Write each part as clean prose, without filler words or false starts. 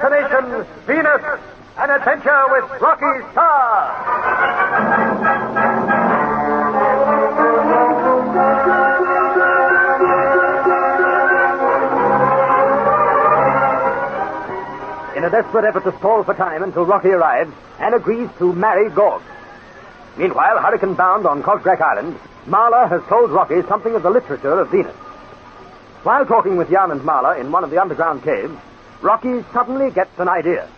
Destination Venus, an adventure with Rocky Starr. In a desperate effort to stall for time until Rocky arrives, Anne agrees to marry Gorg. Meanwhile, hurricane-bound on Cosgrake Island, Marla has told Rocky something of the literature of Venus. While talking with Jan and Marla in one of the underground caves, Rocky suddenly gets an idea.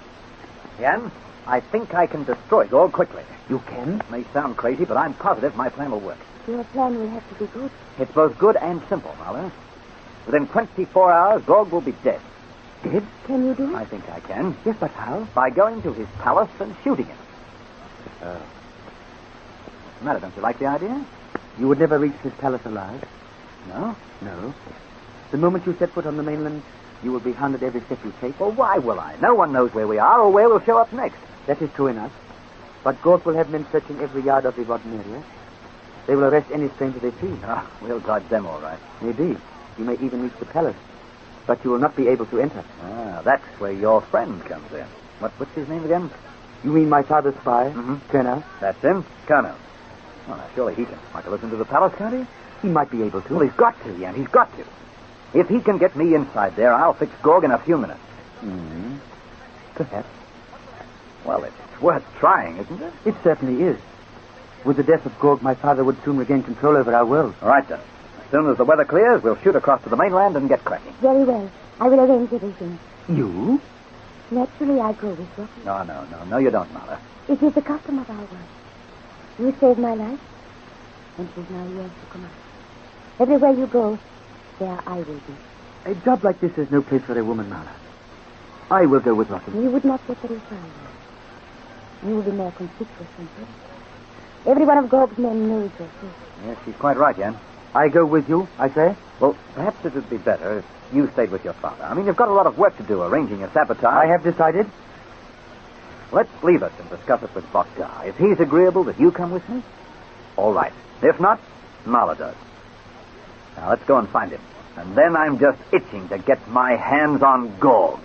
Jan, I think I can destroy Gorg quickly. You can? May sound crazy, but I'm positive my plan will work. Your plan will have to be good. It's both good and simple, Marla. Within 24 hours, Gorg will be dead. Dead? Can you do it? I think I can. Yes, but how? By going to his palace and shooting him. What's the matter? Don't you like the idea? You would never reach his palace alive? No? No. The moment you set foot on the mainland, you will be hounded every step you take. Well, why will I? No one knows where we are or where we'll show up next. That is true enough. But Gorg will have men searching every yard of the rotten area. They will arrest any stranger they see. We'll dodge them all right. Maybe. You may even reach the palace. But you will not be able to enter. That's where your friend comes in. What's his name again? You mean my father's spy, Colonel? That's him, Colonel. Well, now, surely he can smuggle us into the palace, can't he? He might be able to. Well, he's got to, Jan. He's got to. If he can get me inside there, I'll fix Gorg in a few minutes. Perhaps. Well, it's worth trying, isn't it? It certainly is. With the death of Gorg, my father would soon regain control over our world. All right, then. As soon as the weather clears, we'll shoot across to the mainland and get cracking. Very well. I will arrange everything. You? Naturally, I go with Rocky. No, you don't, Marla. It is the custom of our work. You saved my life, and it is now yours to command. Everywhere you go, there I will be. A job like this is no place for a woman, Marla. I will go with Rocky. You would not get the result. You will be more conspicuous than him. Every one of Gorg's men knows your face. Yes, she's quite right, Jan. I go with you, I say? Well, perhaps it would be better if you stayed with your father. I mean, you've got a lot of work to do arranging a sabotage. I have decided. Let's leave it and discuss it with Boktar. If he's agreeable that you come with me, all right. If not, Marla does. Now, let's go and find him. And then I'm just itching to get my hands on Gorg.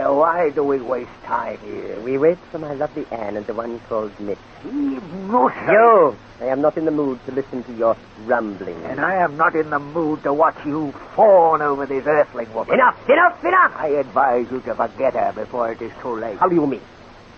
Why do we waste time here? We wait for my lovely Anne and the one called Mitch. No, sir. No, I am not in the mood to listen to your rumbling. And I am not in the mood to watch you fawn over this earthling woman. Enough! I advise you to forget her before it is too late. How do you mean?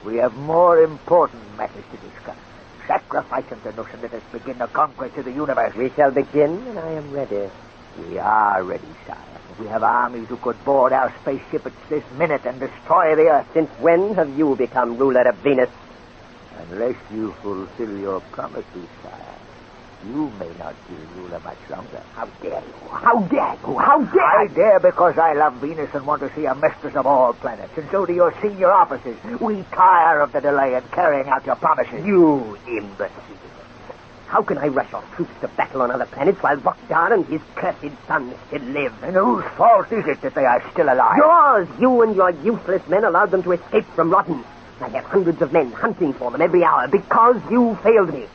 We have more important matters to discuss. Sacrifice and the notion let us begin the conquest of the universe. We shall begin, and I am ready. We are ready, sire. We have armies who could board our spaceship at this minute and destroy the Earth. Since when have you become ruler of Venus? Unless you fulfill your promises, sire, you may not be ruler much longer. How dare you? How dare you? How dare I dare because I love Venus and want to see her mistress of all planets, and so do your senior officers. We tire of the delay in carrying out your promises. You imbecile. How can I rush off troops to battle on other planets while Boktar and his cursed son still live? And whose fault is it that they are still alive? Yours! You and your useless men allowed them to escape from Rotten. I have hundreds of men hunting for them every hour because you failed me.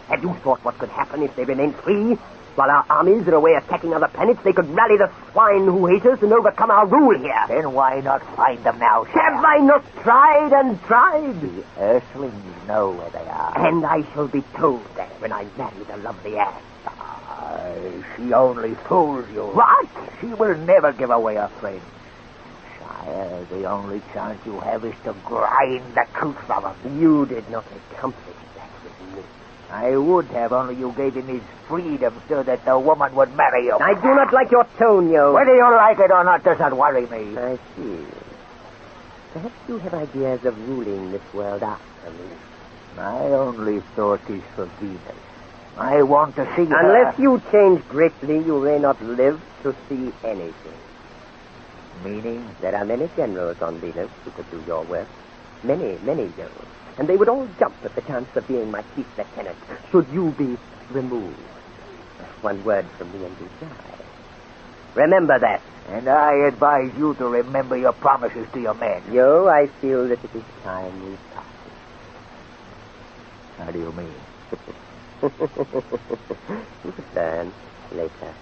Have you thought what could happen if they remained free? While our armies are away attacking other planets, they could rally the swine who hate us and overcome our rule here. Then why not find them now, sir? Have I not tried and tried? The Earthlings know where they are. And I shall be told that when I marry the lovely Anne. She only fools you. What? She will never give away her friend. Sire, the only chance you have is to grind the truth from him. You did not accomplish that with me. I would have, only you gave him his freedom so that the woman would marry you. I do not like your tone, Yo. Whether you like it or not does not worry me. I see. Perhaps you have ideas of ruling this world after me. My only thought is for Venus. I want to see her. Unless you change greatly, you may not live to see anything. Meaning? There are many generals on Venus who could do your work. Many, many generals. And they would all jump at the chance of being my chief lieutenant, should you be removed. One word from me and you die. Remember that. And I advise you to remember your promises to your men. Yo, I feel that it is time we parted. How do you mean? You could learn later.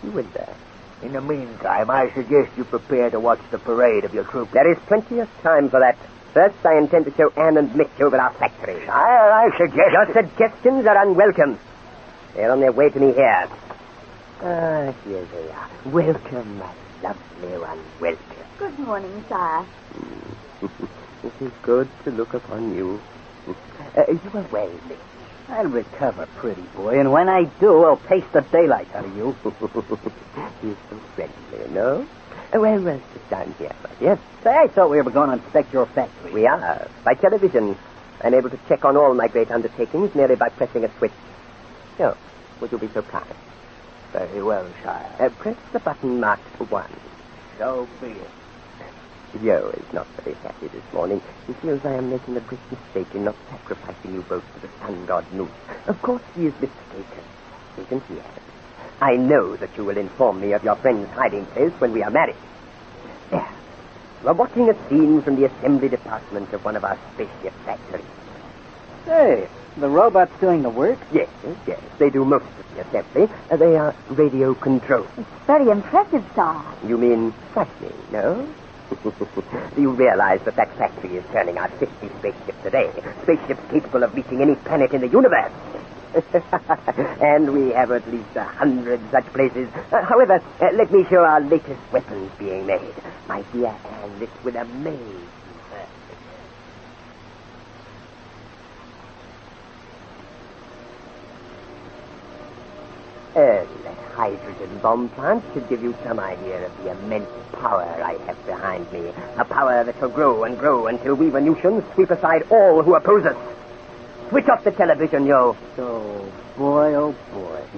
You will learn. In the meantime, I suggest you prepare to watch the parade of your troop. There is plenty of time for that. First, I intend to show Anne and Mitch over our factory. I suggest... Your suggestions are unwelcome. They're on their way to me here. Ah, here they are. Welcome, my lovely one. Welcome. Good morning, sire. It is good to look upon you. You are well, Mitch. I'll recover, pretty boy, and when I do, I'll taste the daylight out of you. You're so friendly, no? Well, sit down here, my dear. Say, I thought we were going to inspect your factory. We are. By television. I'm able to check on all my great undertakings merely by pressing a switch. So, would you be so kind? Very well, sire. Press the button marked 1. So be it. Joe is not very happy this morning. He feels I am making a great mistake in not sacrificing you both to the sun god Newt. Of course he is mistaken. Isn't he, Anne? I know that you will inform me of your friend's hiding place when we are married. There. You are watching a scene from the assembly department of one of our spaceship factories. Say, the robot's doing the work? Yes. They do most of the assembly. They are radio controlled. It's very impressive, sire. You mean frightening, no? You realize that factory is turning out 50 spaceships a day. Spaceships capable of reaching any planet in the universe. And we have at least 100 such places. However, let me show our latest weapons being made. My dear Anne, this will amaze you. The hydrogen bomb plant should give you some idea of the immense power I have behind me. A power that will grow and grow until we Venusians sweep aside all who oppose us. Switch off the television, yo. Oh, boy.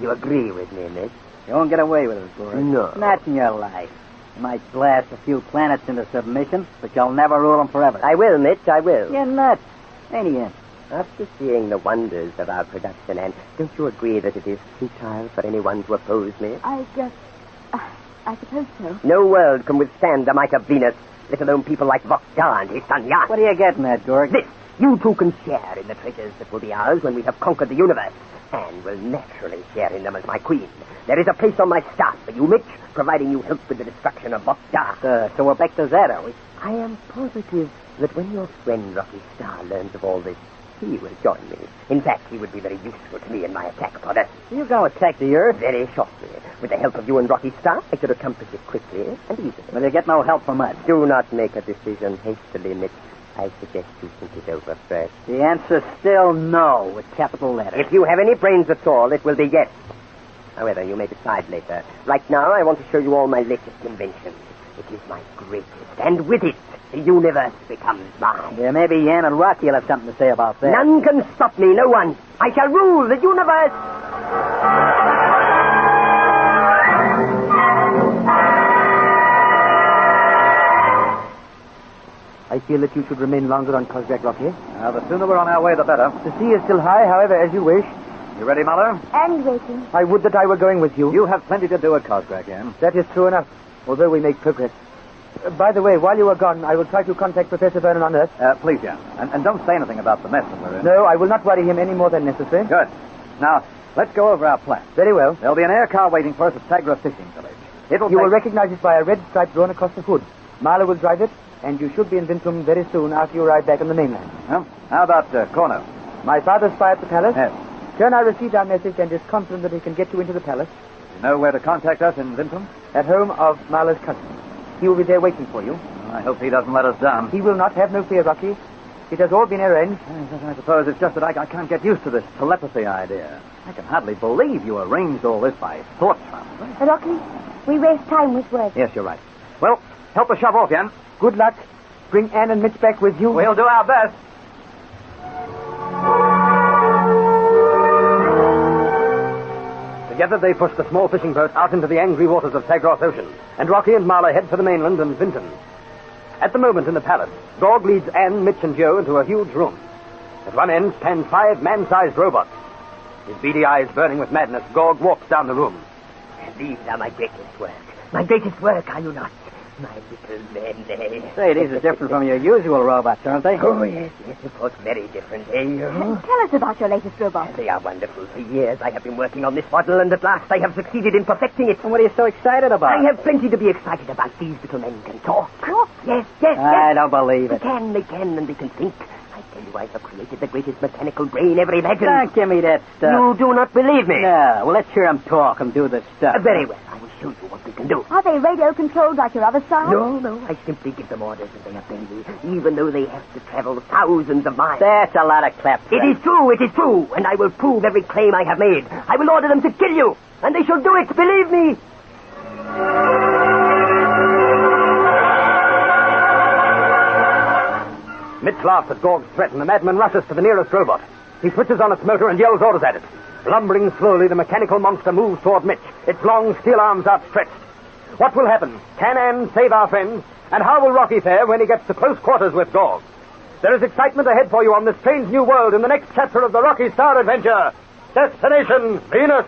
You agree with me, Mitch? You won't get away with it, boy. No. Not in your life. You might blast a few planets into submission, but you'll never rule them forever. I will, Mitch, I will. You're nuts. Ain't you? After seeing the wonders of our production, Anne, don't you agree that it is futile for anyone to oppose me? I suppose so. No world can withstand the might of Venus, let alone people like Vokdar and his son Jan. What are you getting at, Gorg? This. You two can share in the treasures that will be ours when we have conquered the universe. Anne will naturally share in them as my queen. There is a place on my staff for you, Mitch, providing you help with the destruction of Vokdar. So we're back to that, are we? I am positive that when your friend Rocky Starr learns of all this, he will join me. In fact, he would be very useful to me in my attack upon us. You're going to attack the Earth? Very shortly. With the help of you and Rocky Starr, I could accomplish it quickly and easily. Well, you get no help from us. Do not make a decision hastily, Mitch. I suggest you think it over first. The answer's still no, with capital letters. If you have any brains at all, it will be yes. However, you may decide later. Right now, I want to show you all my latest inventions. It is my greatest, and with it, the universe becomes mine. Yeah, maybe Yan and Rocky will have something to say about that. None can stop me, no one. I shall rule the universe. I feel that you should remain longer on Kozrak, Rocky. Now, the sooner we're on our way, the better. The sea is still high, however, as you wish. You ready, Mother? And waiting. I would that I were going with you. You have plenty to do at Kozrak, Yan. That is true enough, although we make progress. By the way, while you are gone, I will try to contact Professor Vernon on Earth. Please, Yan. And don't say anything about the mess that we're in. No, I will not worry him any more than necessary. Good. Now, let's go over our plan. Very well. There'll be an air car waiting for us at Sagra Fishing Village. You will recognize it by a red stripe drawn across the hood. Marla will drive it, and you should be in Vintum very soon after you arrive back on the mainland. Well, how about Corno? My father spy at the palace. Yes. Turner received our message and is confident that he can get you into the palace. You know where to contact us in Vintum? At home of Marla's cousin. He will be there waiting for you. I hope he doesn't let us down. He will not. Have no fear, Rocky. It has all been arranged. I suppose it's just that I can't get used to this telepathy idea. I can hardly believe you arranged all this by thought transfer. Rocky, we waste time with words. Yes, you're right. Well, help us shove off, Jan. Good luck. Bring Anne and Mitch back with you. We'll do our best. Together they push the small fishing boat out into the angry waters of Zagros Ocean, and Rocky and Marla head for the mainland and Vinton. At the moment in the palace, Gorg leads Anne, Mitch, and Joe into a huge room. At one end stand 5 man-sized robots. His beady eyes burning with madness, Gorg walks down the room. These are my greatest work. My greatest work, are you not? My little men, eh? Say, these are different from your usual robots, aren't they? Oh, yes, of course, very different, eh? Tell us about your latest robot. They are wonderful. For years I have been working on this model, and at last I have succeeded in perfecting it. And what are you so excited about? I have plenty to be excited about. These little men can talk. Talk? Yes. I don't believe They it. can, and they can think. I tell you, I have created the greatest mechanical brain ever imagined. Don't give me that stuff. You do not believe me? No, well, let's hear him talk and do the stuff. Very well. I will show you what they can do. Are they radio-controlled like your other stars? No. I simply give them orders and they obey me, even though they have to travel thousands of miles. That's a lot of clap. It is true, and I will prove every claim I have made. I will order them to kill you, and they shall do it, believe me. Mitch laughs at Gorg's threat, and the madman rushes to the nearest robot. He switches on its motor and yells orders at it. Lumbering slowly, the mechanical monster moves toward Mitch, its long steel arms outstretched. What will happen? Can Anne save our friends? And how will Rocky fare when he gets to close quarters with Gorg? There is excitement ahead for you on this strange new world in the next chapter of the Rocky Starr adventure, Destination Venus.